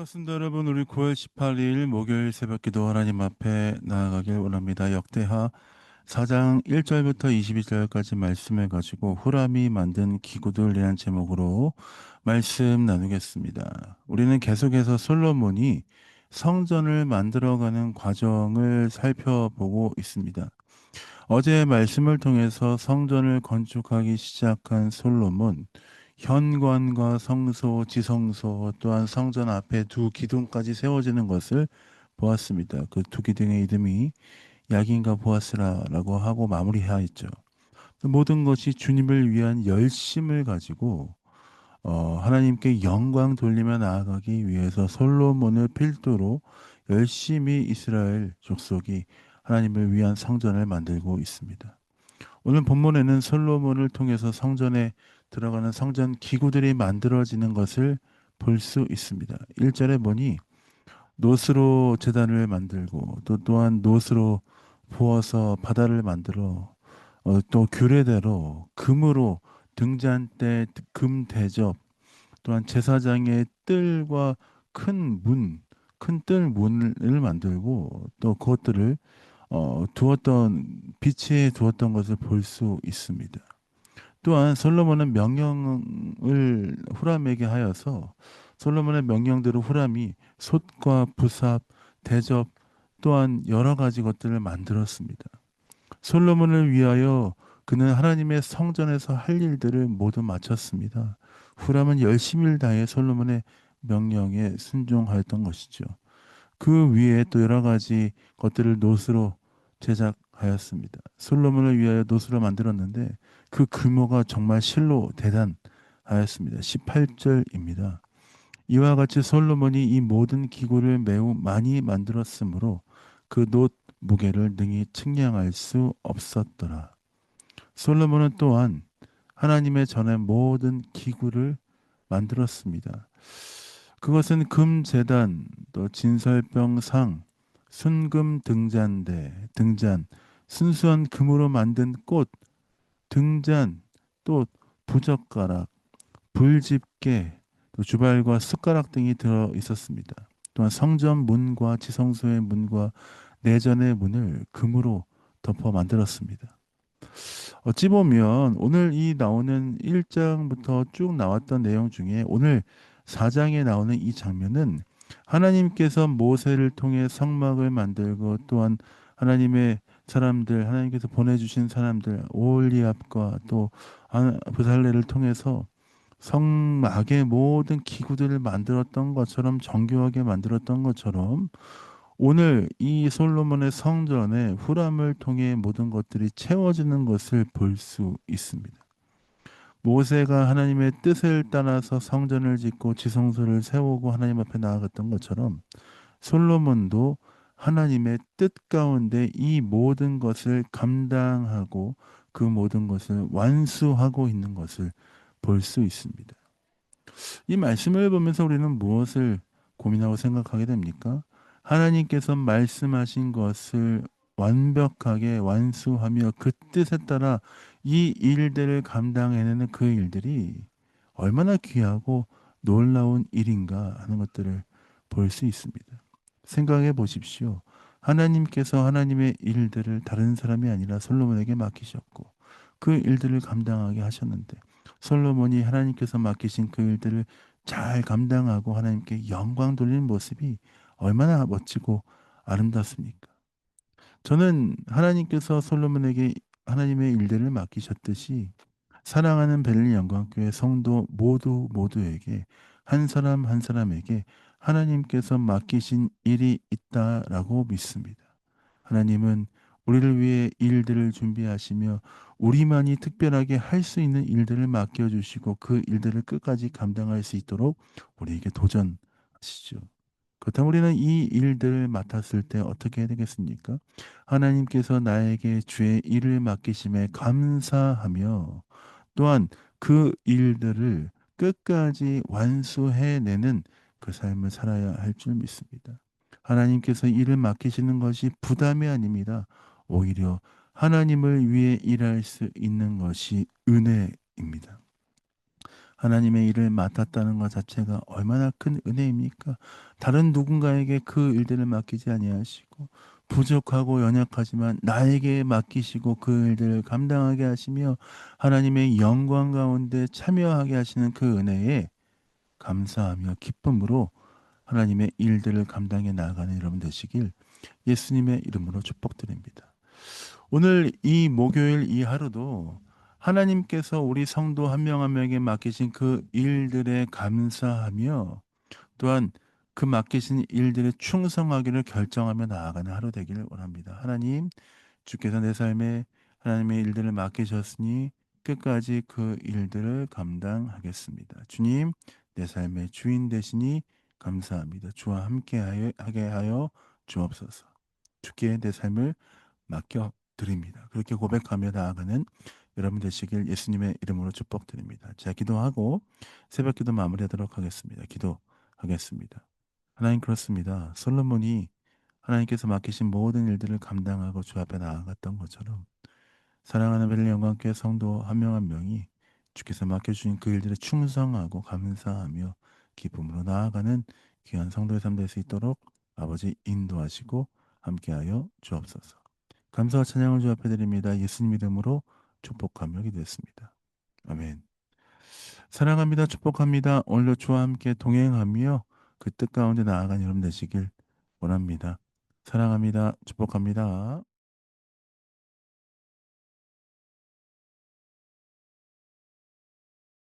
반갑습니다, 여러분. 우리 9월 18일 목요일 새벽기도 하나님 앞에 나아가길 원합니다. 역대하 4장 1절부터 22절까지 말씀해 가지고 후람이 만든 기구들이라는 제목으로 말씀 나누겠습니다. 우리는 계속해서 솔로몬이 성전을 만들어가는 과정을 살펴보고 있습니다. 어제 말씀을 통해서 성전을 건축하기 시작한 솔로몬, 현관과 성소, 지성소 또한 성전 앞에 두 기둥까지 세워지는 것을 보았습니다. 그 두 기둥의 이름이 야긴과 보아스라라고 하고 마무리하였죠. 모든 것이 주님을 위한 열심을 가지고 하나님께 영광 돌리며 나아가기 위해서 솔로몬을 필두로 열심히 이스라엘 족속이 하나님을 위한 성전을 만들고 있습니다. 오늘 본문에는 솔로몬을 통해서 성전에 들어가는 성전 기구들이 만들어지는 것을 볼 수 있습니다. 1절에 보니 노스로 제단을 만들고 또한 노스로 부어서 바다를 만들어 또 규례대로 금으로 등잔대, 금 대접, 또한 제사장의 뜰과 큰 문, 큰 뜰 문을 만들고 또 그것들을 두었던 빛에 두었던 것을 볼 수 있습니다. 또한 솔로몬은 명령을 후람에게 하여서 솔로몬의 명령대로 후람이 솥과 부삽, 대접 또한 여러 가지 것들을 만들었습니다. 솔로몬을 위하여 그는 하나님의 성전에서 할 일들을 모두 마쳤습니다. 후람은 열심히 다해 솔로몬의 명령에 순종하였던 것이죠. 그 위에 또 여러 가지 것들을 노스로 제작하였습니다. 솔로몬을 위하여 노스로 만들었는데 그 규모가 정말 실로 대단하였습니다. 18절입니다. 이와 같이 솔로몬이 이 모든 기구를 매우 많이 만들었으므로 그 놋 무게를 능히 측량할 수 없었더라. 솔로몬은 또한 하나님의 전에 모든 기구를 만들었습니다. 그것은 금제단, 또 진설병상, 순금 등잔대, 등잔, 순수한 금으로 만든 꽃, 등잔, 또 부젓가락, 불집게, 또 주발과 숟가락 등이 들어 있었습니다. 또한 성전 문과 지성소의 문과 내전의 문을 금으로 덮어 만들었습니다. 어찌 보면 오늘 이 나오는 1장부터 쭉 나왔던 내용 중에 오늘 4장에 나오는 이 장면은 하나님께서 모세를 통해 성막을 만들고 또한 하나님의 사람들, 하나님께서 보내주신 사람들, 오홀리압과 또 브살레를 통해서 성막의 모든 기구들을 만들었던 것처럼 정교하게 만들었던 것처럼 오늘 이 솔로몬의 성전에 후람을 통해 모든 것들이 채워지는 것을 볼 수 있습니다. 모세가 하나님의 뜻을 따라서 성전을 짓고 지성소를 세우고 하나님 앞에 나아갔던 것처럼 솔로몬도 하나님의 뜻 가운데 이 모든 것을 감당하고 그 모든 것을 완수하고 있는 것을 볼 수 있습니다. 이 말씀을 보면서 우리는 무엇을 고민하고 생각하게 됩니까? 하나님께서 말씀하신 것을 완벽하게 완수하며 그 뜻에 따라 이 일들을 감당해내는 그 일들이 얼마나 귀하고 놀라운 일인가 하는 것들을 볼 수 있습니다. 생각해 보십시오. 하나님께서 하나님의 일들을 다른 사람이 아니라 솔로몬에게 맡기셨고 그 일들을 감당하게 하셨는데 솔로몬이 하나님께서 맡기신 그 일들을 잘 감당하고 하나님께 영광 돌리는 모습이 얼마나 멋지고 아름답습니까? 저는 하나님께서 솔로몬에게 하나님의 일들을 맡기셨듯이 사랑하는 베를린 영광교회 성도 모두에게 한 사람 한 사람에게 하나님께서 맡기신 일이 있다라고 믿습니다. 하나님은 우리를 위해 일들을 준비하시며 우리만이 특별하게 할 수 있는 일들을 맡겨주시고 그 일들을 끝까지 감당할 수 있도록 우리에게 도전하시죠. 그렇다면 우리는 이 일들을 맡았을 때 어떻게 해야 되겠습니까? 하나님께서 나에게 주의 일을 맡기심에 감사하며 또한 그 일들을 끝까지 완수해내는 그 삶을 살아야 할 줄 믿습니다. 하나님께서 일을 맡기시는 것이 부담이 아닙니다. 오히려 하나님을 위해 일할 수 있는 것이 은혜입니다. 하나님의 일을 맡았다는 것 자체가 얼마나 큰 은혜입니까? 다른 누군가에게 그 일들을 맡기지 아니하시고 부족하고 연약하지만 나에게 맡기시고 그 일들을 감당하게 하시며 하나님의 영광 가운데 참여하게 하시는 그 은혜에 감사하며 기쁨으로 하나님의 일들을 감당해 나아가는 여러분 되시길 예수님의 이름으로 축복드립니다. 오늘 이 목요일 이 하루도 하나님께서 우리 성도 한 명 한 명에게 맡기신 그 일들에 감사하며 또한 그 맡기신 일들에 충성하기를 결정하며 나아가는 하루 되기를 원합니다. 하나님, 주께서 내 삶에 하나님의 일들을 맡기셨으니 끝까지 그 일들을 감당하겠습니다. 주님, 내 삶의 주인 되시니 감사합니다. 주와 함께 하게 하여 주옵소서. 주께 내 삶을 맡겨 드립니다. 그렇게 고백하며 나아가는 여러분 되시길 예수님의 이름으로 축복드립니다. 자, 기도하고 새벽 기도 마무리하도록 하겠습니다. 기도하겠습니다. 하나님 그렇습니다. 솔로몬이 하나님께서 맡기신 모든 일들을 감당하고 주 앞에 나아갔던 것처럼 사랑하는 벨리 영광교회 성도 한 명 한 명이 주께서 맡겨주신 그 일들에 충성하고 감사하며 기쁨으로 나아가는 귀한 성도의 삶 될 수 있도록 아버지 인도하시고 함께하여 주옵소서. 감사와 찬양을 주 앞에 드립니다. 예수님 이름으로 축복하며 기도했습니다. 아멘. 사랑합니다. 축복합니다. 오늘도 주와 함께 동행하며 그 뜻 가운데 나아간 여러분 되시길 원합니다. 사랑합니다. 축복합니다.